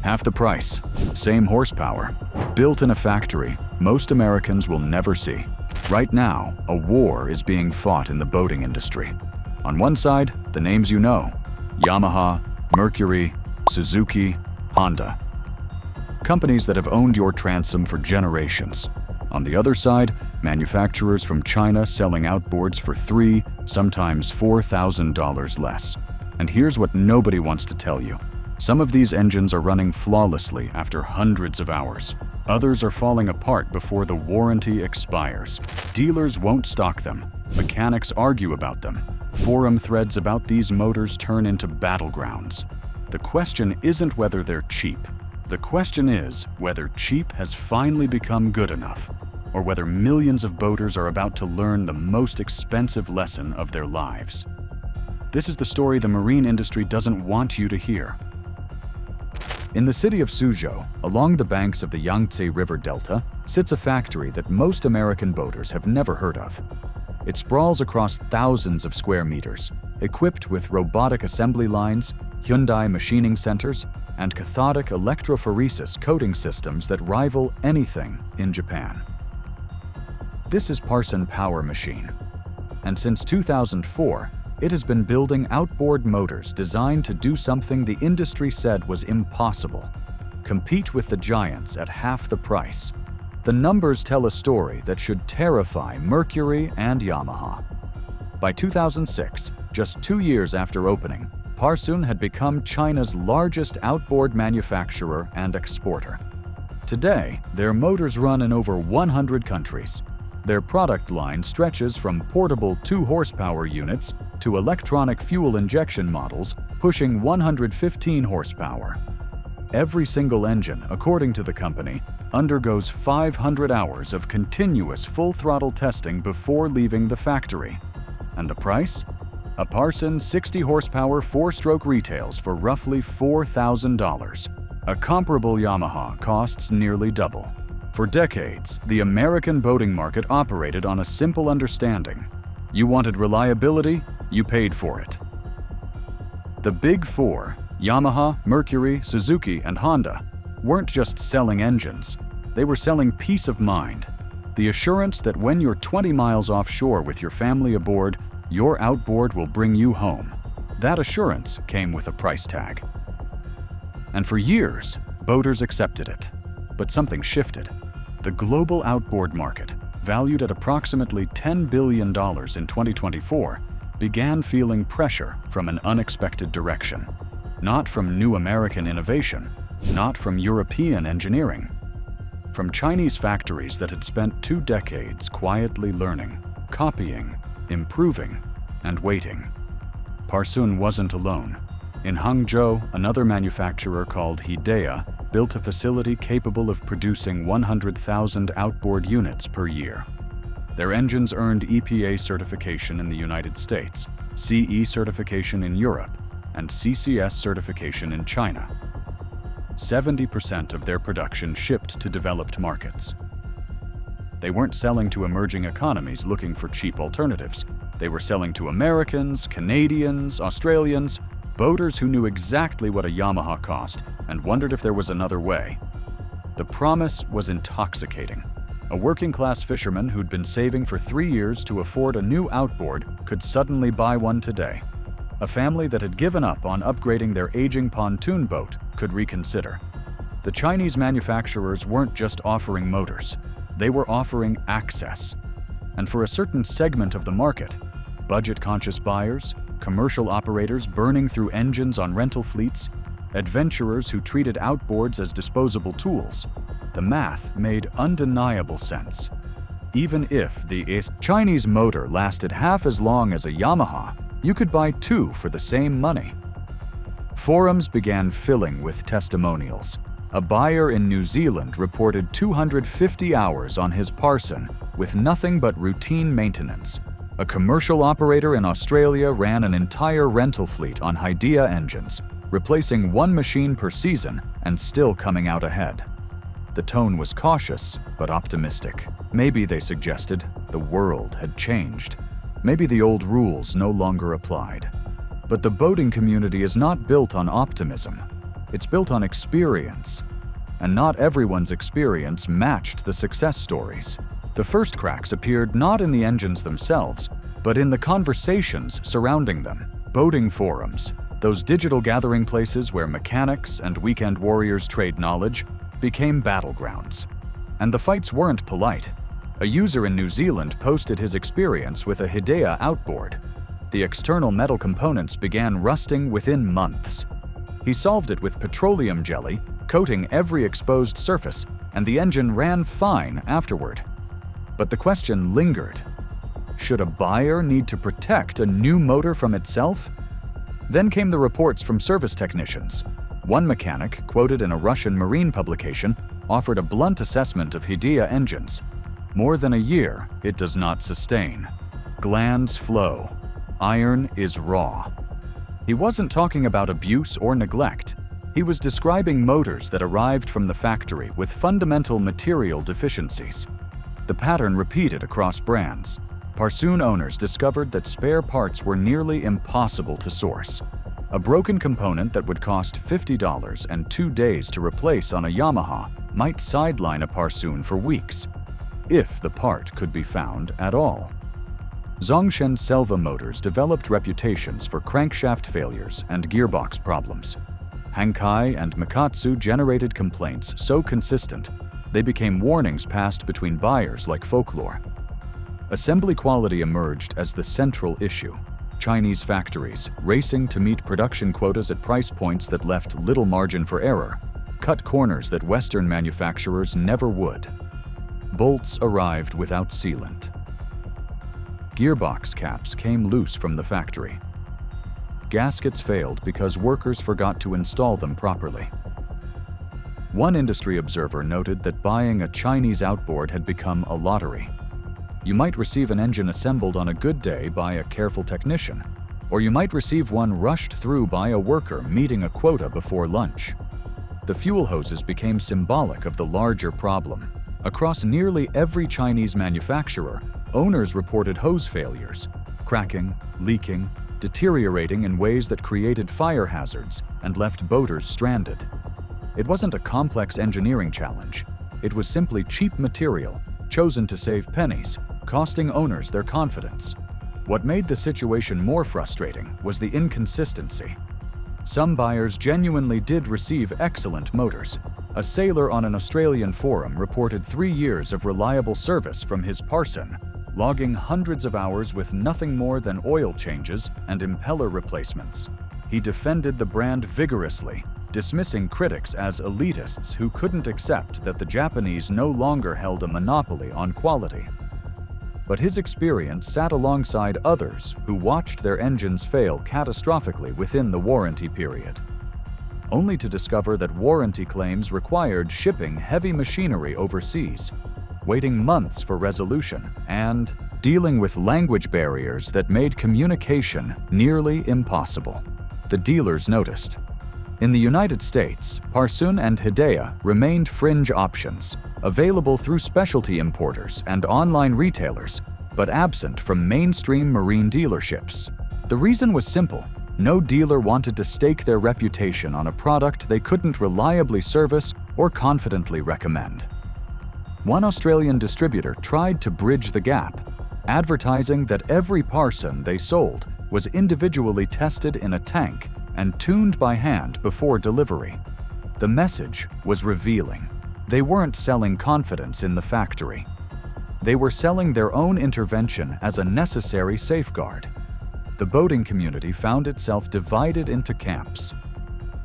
Half the price, same horsepower, built in a factory most Americans will never see. Right now, a war is being fought in the boating industry. On one side, the names you know: Yamaha, Mercury, Suzuki, Honda. Companies that have owned your transom for generations. On the other side, manufacturers from China selling outboards for $3,000, sometimes $4,000 less. And here's what nobody wants to tell you. Some of these engines are running flawlessly after hundreds of hours. Others are falling apart before the warranty expires. Dealers won't stock them. Mechanics argue about them. Forum threads about these motors turn into battlegrounds. The question isn't whether they're cheap. The question is whether cheap has finally become good enough, or whether millions of boaters are about to learn the most expensive lesson of their lives. This is the story the marine industry doesn't want you to hear. In the city of Suzhou, along the banks of the Yangtze River Delta, sits a factory that most American boaters have never heard of. It sprawls across thousands of square meters, equipped with robotic assembly lines, Hyundai machining centers, and cathodic electrophoresis coating systems that rival anything in Japan. This is Parson Power Machine, and since 2004, it has been building outboard motors designed to do something the industry said was impossible: compete with the giants at half the price. The numbers tell a story that should terrify Mercury and Yamaha. By 2006, just 2 years after opening, Parson had become China's largest outboard manufacturer and exporter. Today, their motors run in over 100 countries. Their product line stretches from portable 2-horsepower units to electronic fuel injection models pushing 115 horsepower. Every single engine, according to the company, undergoes 500 hours of continuous full-throttle testing before leaving the factory. And the price? A Parson 60-horsepower 4-stroke retails for roughly $4,000. A comparable Yamaha costs nearly double. For decades, the American boating market operated on a simple understanding: you wanted reliability, you paid for it. The Big Four, Yamaha, Mercury, Suzuki, and Honda, weren't just selling engines. They were selling peace of mind. The assurance that when you're 20 miles offshore with your family aboard, your outboard will bring you home. That assurance came with a price tag. And for years, boaters accepted it. But something shifted. The global outboard market, valued at approximately $10 billion in 2024, began feeling pressure from an unexpected direction. Not from new American innovation, not from European engineering. From Chinese factories that had spent 2 decades quietly learning, copying, improving, and waiting. Parson wasn't alone. In Hangzhou, another manufacturer called Hidea built a facility capable of producing 100,000 outboard units per year. Their engines earned EPA certification in the United States, CE certification in Europe, and CCS certification in China. 70% of their production shipped to developed markets. They weren't selling to emerging economies looking for cheap alternatives. They were selling to Americans, Canadians, Australians, boaters who knew exactly what a Yamaha cost and wondered if there was another way. The promise was intoxicating. A working-class fisherman who'd been saving for 3 years to afford a new outboard could suddenly buy one today. A family that had given up on upgrading their aging pontoon boat could reconsider. The Chinese manufacturers weren't just offering motors. They were offering access. And for a certain segment of the market, budget-conscious buyers, commercial operators burning through engines on rental fleets, adventurers who treated outboards as disposable tools, the math made undeniable sense. Even if the Chinese motor lasted half as long as a Yamaha, you could buy 2 for the same money. Forums began filling with testimonials. A buyer in New Zealand reported 250 hours on his Parson with nothing but routine maintenance. A commercial operator in Australia ran an entire rental fleet on Hidea engines, replacing 1 machine per season and still coming out ahead. The tone was cautious but optimistic. Maybe, they suggested, the world had changed. Maybe the old rules no longer applied. But the boating community is not built on optimism. It's built on experience, and not everyone's experience matched the success stories. The first cracks appeared not in the engines themselves, but in the conversations surrounding them. Boating forums, those digital gathering places where mechanics and weekend warriors trade knowledge, became battlegrounds. And the fights weren't polite. A user in New Zealand posted his experience with a Hidea outboard. The external metal components began rusting within months. He solved it with petroleum jelly, coating every exposed surface, and the engine ran fine afterward. But the question lingered. Should a buyer need to protect a new motor from itself? Then came the reports from service technicians. One mechanic, quoted in a Russian marine publication, offered a blunt assessment of Hidea engines. More than a year, it does not sustain. Glands flow. Iron is raw. He wasn't talking about abuse or neglect. He was describing motors that arrived from the factory with fundamental material deficiencies. The pattern repeated across brands. Parsoon owners discovered that spare parts were nearly impossible to source. A broken component that would cost $50 and 2 days to replace on a Yamaha might sideline a Parsoon for weeks, if the part could be found at all. Zhongshan Selva Motors developed reputations for crankshaft failures and gearbox problems. Hankai and Mikatsu generated complaints so consistent they became warnings passed between buyers like folklore. Assembly quality emerged as the central issue. Chinese factories, racing to meet production quotas at price points that left little margin for error, cut corners that Western manufacturers never would. Bolts arrived without sealant. Gearbox caps came loose from the factory. Gaskets failed because workers forgot to install them properly. One industry observer noted that buying a Chinese outboard had become a lottery. You might receive an engine assembled on a good day by a careful technician, or you might receive one rushed through by a worker meeting a quota before lunch. The fuel hoses became symbolic of the larger problem. Across nearly every Chinese manufacturer, owners reported hose failures, cracking, leaking, deteriorating in ways that created fire hazards and left boaters stranded. It wasn't a complex engineering challenge. It was simply cheap material, chosen to save pennies, costing owners their confidence. What made the situation more frustrating was the inconsistency. Some buyers genuinely did receive excellent motors. A sailor on an Australian forum reported 3 years of reliable service from his Parson, logging hundreds of hours with nothing more than oil changes and impeller replacements. He defended the brand vigorously, dismissing critics as elitists who couldn't accept that the Japanese no longer held a monopoly on quality. But his experience sat alongside others who watched their engines fail catastrophically within the warranty period, only to discover that warranty claims required shipping heavy machinery overseas, waiting months for resolution, and dealing with language barriers that made communication nearly impossible. The dealers noticed. In the United States, Parsoon and Hidea remained fringe options, available through specialty importers and online retailers, but absent from mainstream marine dealerships. The reason was simple. No dealer wanted to stake their reputation on a product they couldn't reliably service or confidently recommend. One Australian distributor tried to bridge the gap, advertising that every Parson they sold was individually tested in a tank and tuned by hand before delivery. The message was revealing. They weren't selling confidence in the factory. They were selling their own intervention as a necessary safeguard. The boating community found itself divided into camps.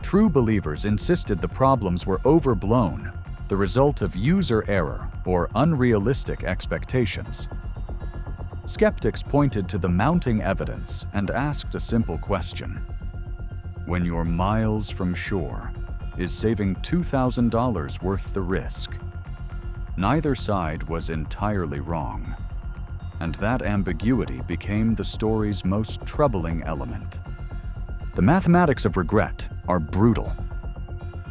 True believers insisted the problems were overblown, the result of user error or unrealistic expectations. Skeptics pointed to the mounting evidence and asked a simple question. When you're miles from shore, is saving $2,000 worth the risk? Neither side was entirely wrong, and that ambiguity became the story's most troubling element. The mathematics of regret are brutal.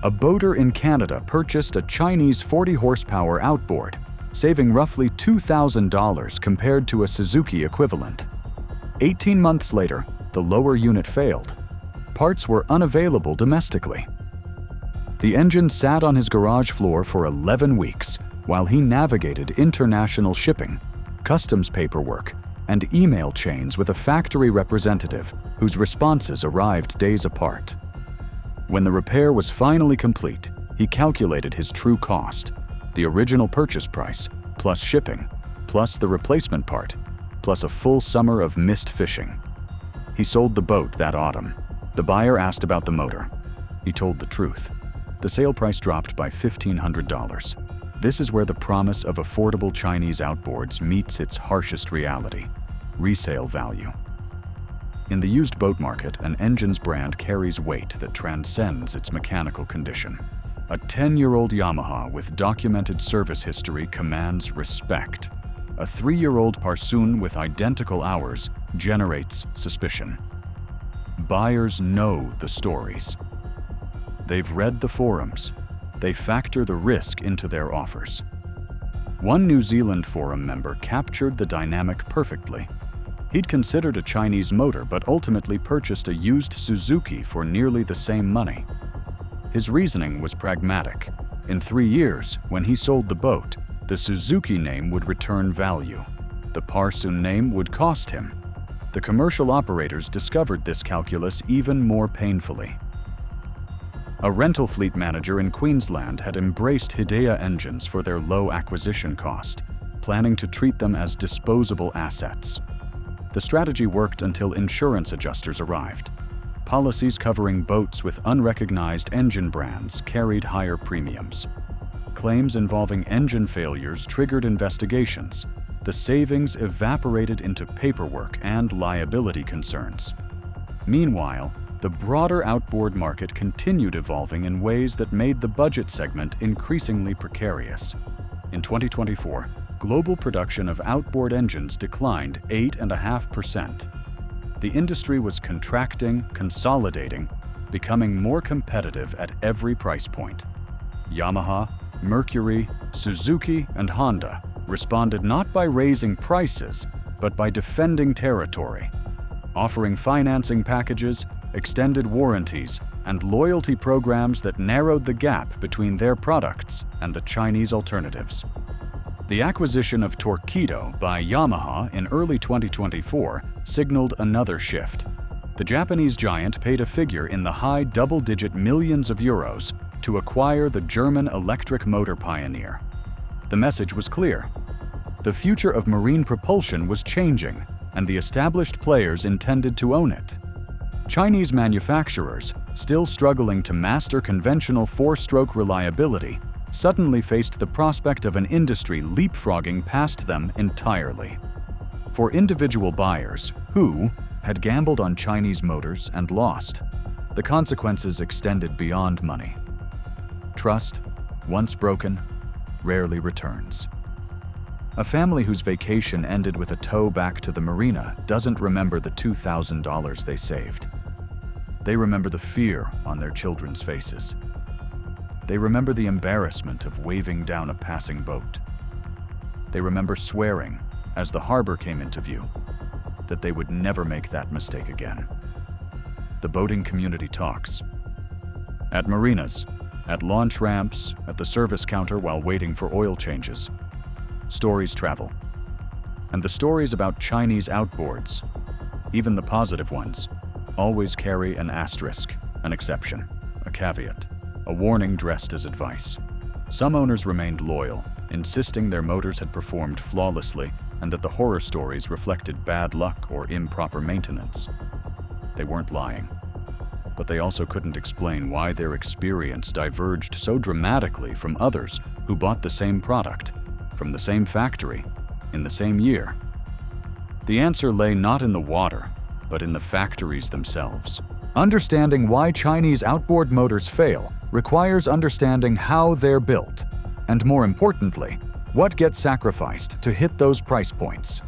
A boater in Canada purchased a Chinese 40-horsepower outboard, saving roughly $2,000 compared to a Suzuki equivalent. 18 months later, the lower unit failed. Parts were unavailable domestically. The engine sat on his garage floor for 11 weeks while he navigated international shipping, customs paperwork, and email chains with a factory representative whose responses arrived days apart. When the repair was finally complete, he calculated his true cost, the original purchase price, plus shipping, plus the replacement part, plus a full summer of missed fishing. He sold the boat that autumn. The buyer asked about the motor. He told the truth. The sale price dropped by $1,500. This is where the promise of affordable Chinese outboards meets its harshest reality: resale value. In the used boat market, an engine's brand carries weight that transcends its mechanical condition. A 10-year-old Yamaha with documented service history commands respect. A 3-year-old Parsoon with identical hours generates suspicion. Buyers know the stories. They've read the forums. They factor the risk into their offers. One New Zealand forum member captured the dynamic perfectly. He'd considered a Chinese motor but ultimately purchased a used Suzuki for nearly the same money. His reasoning was pragmatic. In 3 years, when he sold the boat, the Suzuki name would return value. The Parsoon name would cost him. The commercial operators discovered this calculus even more painfully. A rental fleet manager in Queensland had embraced Hidea engines for their low acquisition cost, planning to treat them as disposable assets. The strategy worked until insurance adjusters arrived. Policies covering boats with unrecognized engine brands carried higher premiums. Claims involving engine failures triggered investigations. The savings evaporated into paperwork and liability concerns. Meanwhile, the broader outboard market continued evolving in ways that made the budget segment increasingly precarious. In 2024, global production of outboard engines declined 8.5%. The industry was contracting, consolidating, becoming more competitive at every price point. Yamaha, Mercury, Suzuki, and Honda responded not by raising prices, but by defending territory, offering financing packages, extended warranties, and loyalty programs that narrowed the gap between their products and the Chinese alternatives. The acquisition of Torqeedo by Yamaha in early 2024 signaled another shift. The Japanese giant paid a figure in the high double-digit millions of euros to acquire the German electric motor pioneer. The message was clear. The future of marine propulsion was changing, and the established players intended to own it. Chinese manufacturers, still struggling to master conventional four-stroke reliability, suddenly faced the prospect of an industry leapfrogging past them entirely. For individual buyers who had gambled on Chinese motors and lost, the consequences extended beyond money. Trust, once broken, rarely returns. A family whose vacation ended with a tow back to the marina doesn't remember the $2,000 they saved. They remember the fear on their children's faces. They remember the embarrassment of waving down a passing boat. They remember swearing, as the harbor came into view, that they would never make that mistake again. The boating community talks. At marinas, at launch ramps, at the service counter while waiting for oil changes. Stories travel. And the stories about Chinese outboards, even the positive ones, always carry an asterisk, an exception, a caveat, a warning dressed as advice. Some owners remained loyal, insisting their motors had performed flawlessly and that the horror stories reflected bad luck or improper maintenance. They weren't lying, but they also couldn't explain why their experience diverged so dramatically from others who bought the same product, from the same factory, in the same year. The answer lay not in the water, but in the factories themselves. Understanding why Chinese outboard motors fail requires understanding how they're built, and more importantly, what gets sacrificed to hit those price points.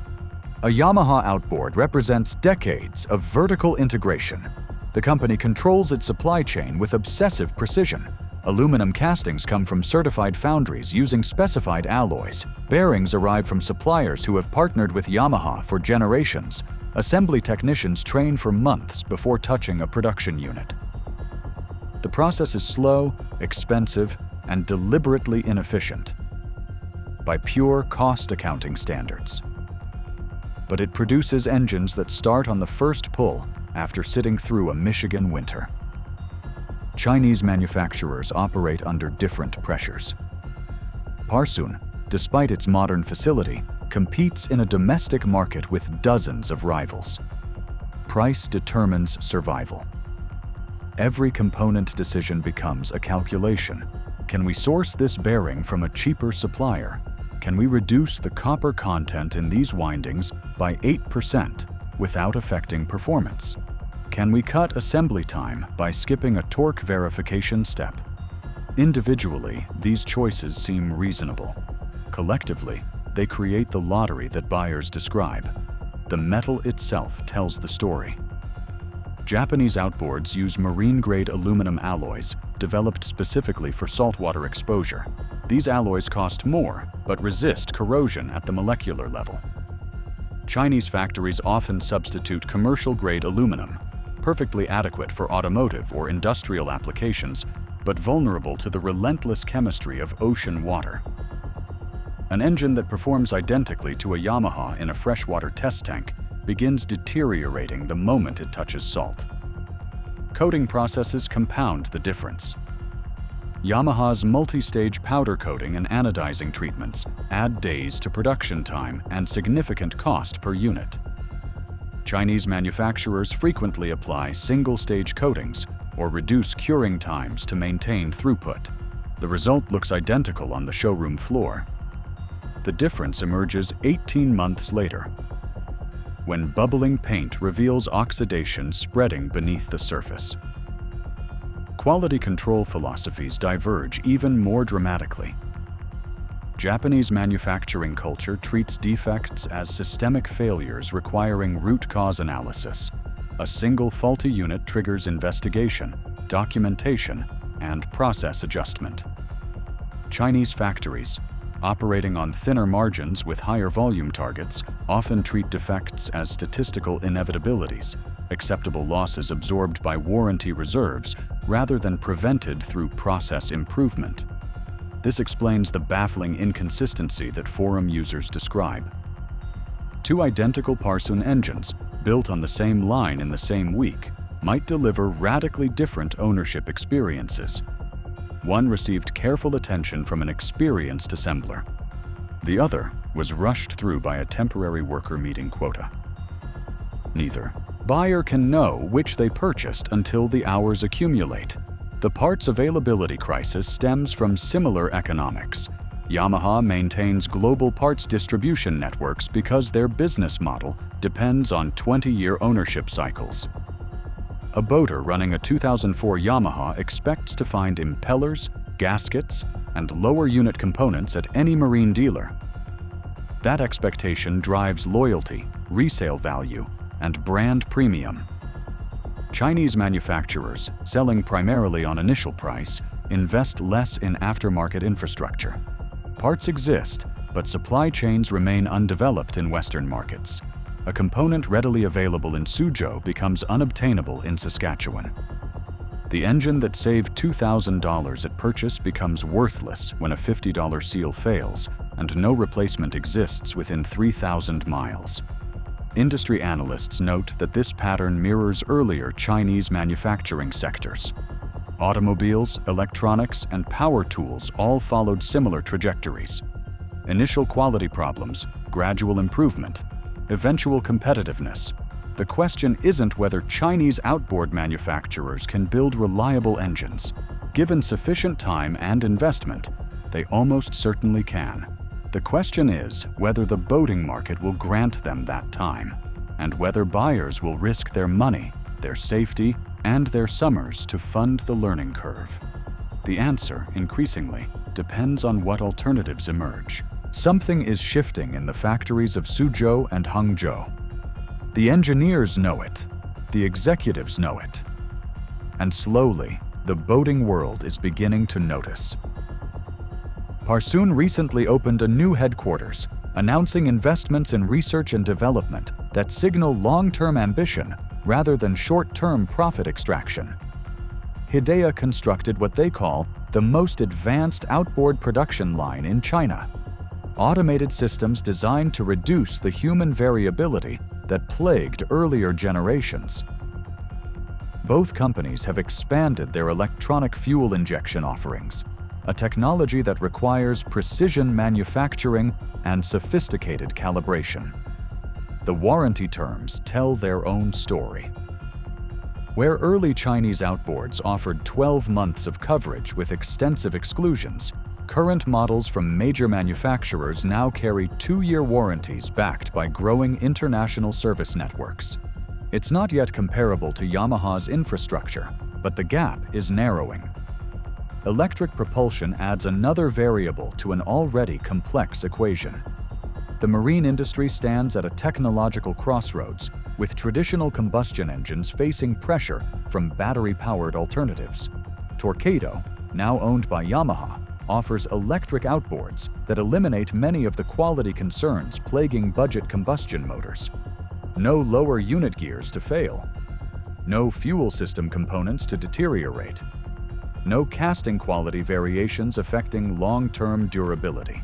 A Yamaha outboard represents decades of vertical integration. The company controls its supply chain with obsessive precision. Aluminum castings come from certified foundries using specified alloys. Bearings arrive from suppliers who have partnered with Yamaha for generations. Assembly technicians train for months before touching a production unit. The process is slow, expensive, and deliberately inefficient by pure cost accounting standards. But it produces engines that start on the first pull after sitting through a Michigan winter. Chinese manufacturers operate under different pressures. Parsun, despite its modern facility, competes in a domestic market with dozens of rivals. Price determines survival. Every component decision becomes a calculation. Can we source this bearing from a cheaper supplier? Can we reduce the copper content in these windings by 8% without affecting performance? Can we cut assembly time by skipping a torque verification step? Individually, these choices seem reasonable. Collectively, they create the lottery that buyers describe. The metal itself tells the story. Japanese outboards use marine-grade aluminum alloys developed specifically for saltwater exposure. These alloys cost more, but resist corrosion at the molecular level. Chinese factories often substitute commercial-grade aluminum, perfectly adequate for automotive or industrial applications, but vulnerable to the relentless chemistry of ocean water. An engine that performs identically to a Yamaha in a freshwater test tank begins deteriorating the moment it touches salt. Coating processes compound the difference. Yamaha's multi-stage powder coating and anodizing treatments add days to production time and significant cost per unit. Chinese manufacturers frequently apply single-stage coatings or reduce curing times to maintain throughput. The result looks identical on the showroom floor. The difference emerges 18 months later, when bubbling paint reveals oxidation spreading beneath the surface. Quality control philosophies diverge even more dramatically. Japanese manufacturing culture treats defects as systemic failures requiring root cause analysis. A single faulty unit triggers investigation, documentation, and process adjustment. Chinese factories, operating on thinner margins with higher volume targets, often treat defects as statistical inevitabilities, acceptable losses absorbed by warranty reserves rather than prevented through process improvement. This explains the baffling inconsistency that forum users describe. Two identical Parsun engines, built on the same line in the same week, might deliver radically different ownership experiences. One received careful attention from an experienced assembler. The other was rushed through by a temporary worker meeting quota. Neither buyer can know which they purchased until the hours accumulate. The parts availability crisis stems from similar economics. Yamaha maintains global parts distribution networks because their business model depends on 20-year ownership cycles. A boater running a 2004 Yamaha expects to find impellers, gaskets, and lower unit components at any marine dealer. That expectation drives loyalty, resale value, and brand premium. Chinese manufacturers, selling primarily on initial price, invest less in aftermarket infrastructure. Parts exist, but supply chains remain undeveloped in Western markets. A component readily available in Suzhou becomes unobtainable in Saskatchewan. The engine that saved $2,000 at purchase becomes worthless when a $50 seal fails, and no replacement exists within 3,000 miles. Industry analysts note that this pattern mirrors earlier Chinese manufacturing sectors. Automobiles, electronics, and power tools all followed similar trajectories. Initial quality problems, gradual improvement, eventual competitiveness. The question isn't whether Chinese outboard manufacturers can build reliable engines. Given sufficient time and investment, they almost certainly can. The question is whether the boating market will grant them that time, and whether buyers will risk their money, their safety, and their summers to fund the learning curve. The answer, increasingly, depends on what alternatives emerge. Something is shifting in the factories of Suzhou and Hangzhou. The engineers know it, the executives know it, and slowly, the boating world is beginning to notice. Parsun recently opened a new headquarters, announcing investments in research and development that signal long-term ambition rather than short-term profit extraction. Hidea constructed what they call the most advanced outboard production line in China. Automated systems designed to reduce the human variability that plagued earlier generations. Both companies have expanded their electronic fuel injection offerings, a technology that requires precision manufacturing and sophisticated calibration. The warranty terms tell their own story. Where early Chinese outboards offered 12 months of coverage with extensive exclusions, current models from major manufacturers now carry 2-year warranties backed by growing international service networks. It's not yet comparable to Yamaha's infrastructure, but the gap is narrowing. Electric propulsion adds another variable to an already complex equation. The marine industry stands at a technological crossroads, with traditional combustion engines facing pressure from battery-powered alternatives. Torqeedo, now owned by Yamaha, offers electric outboards that eliminate many of the quality concerns plaguing budget combustion motors. No lower unit gears to fail. No fuel system components to deteriorate. No casting quality variations affecting long-term durability.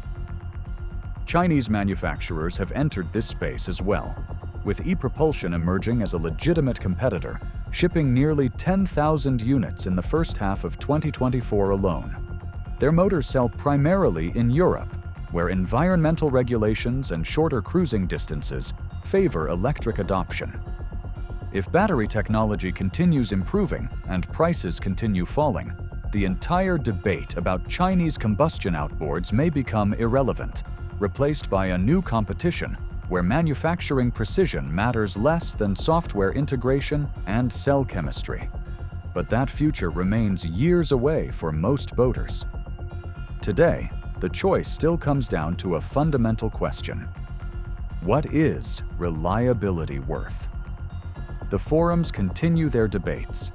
Chinese manufacturers have entered this space as well, with e-propulsion emerging as a legitimate competitor, shipping nearly 10,000 units in the first half of 2024 alone. Their motors sell primarily in Europe, where environmental regulations and shorter cruising distances favor electric adoption. If battery technology continues improving and prices continue falling, the entire debate about Chinese combustion outboards may become irrelevant, replaced by a new competition where manufacturing precision matters less than software integration and cell chemistry. But that future remains years away for most boaters. Today, the choice still comes down to a fundamental question. What is reliability worth? The forums continue their debates.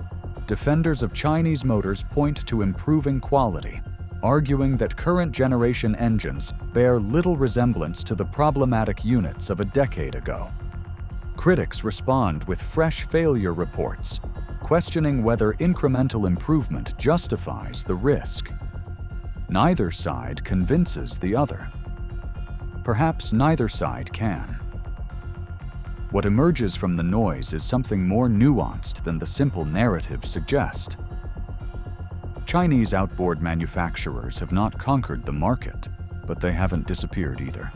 Defenders of Chinese motors point to improving quality, arguing that current generation engines bear little resemblance to the problematic units of a decade ago. Critics respond with fresh failure reports, questioning whether incremental improvement justifies the risk. Neither side convinces the other. Perhaps neither side can. What emerges from the noise is something more nuanced than the simple narratives suggest. Chinese outboard manufacturers have not conquered the market, but they haven't disappeared either.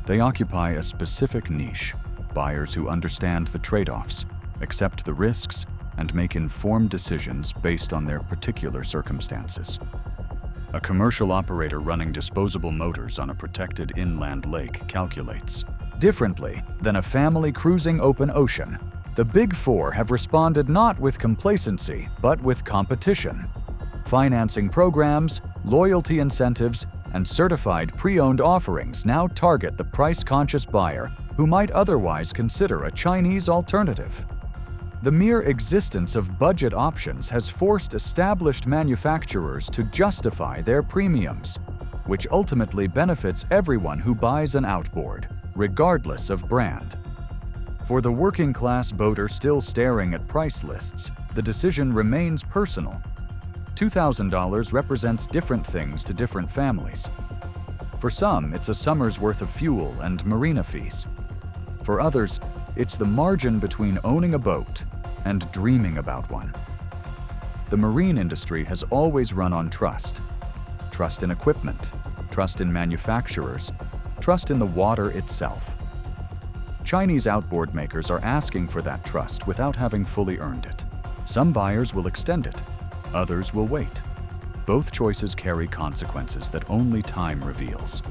They occupy a specific niche, buyers who understand the trade-offs, accept the risks, and make informed decisions based on their particular circumstances. A commercial operator running disposable motors on a protected inland lake calculates. Differently than a family cruising open ocean, the Big Four have responded not with complacency, but with competition. Financing programs, loyalty incentives, and certified pre-owned offerings now target the price-conscious buyer who might otherwise consider a Chinese alternative. The mere existence of budget options has forced established manufacturers to justify their premiums, which ultimately benefits everyone who buys an outboard, regardless of brand. For the working-class boater still staring at price lists, the decision remains personal. $2,000 represents different things to different families. For some, it's a summer's worth of fuel and marina fees. For others, it's the margin between owning a boat and dreaming about one. The marine industry has always run on trust. Trust in equipment, trust in manufacturers, trust in the water itself. Chinese outboard makers are asking for that trust without having fully earned it. Some buyers will extend it, others will wait. Both choices carry consequences that only time reveals.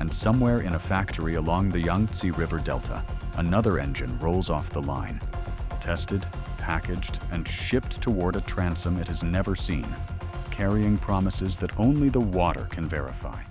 And somewhere in a factory along the Yangtze River Delta, another engine rolls off the line. Tested, packaged, and shipped toward a transom it has never seen, carrying promises that only the water can verify.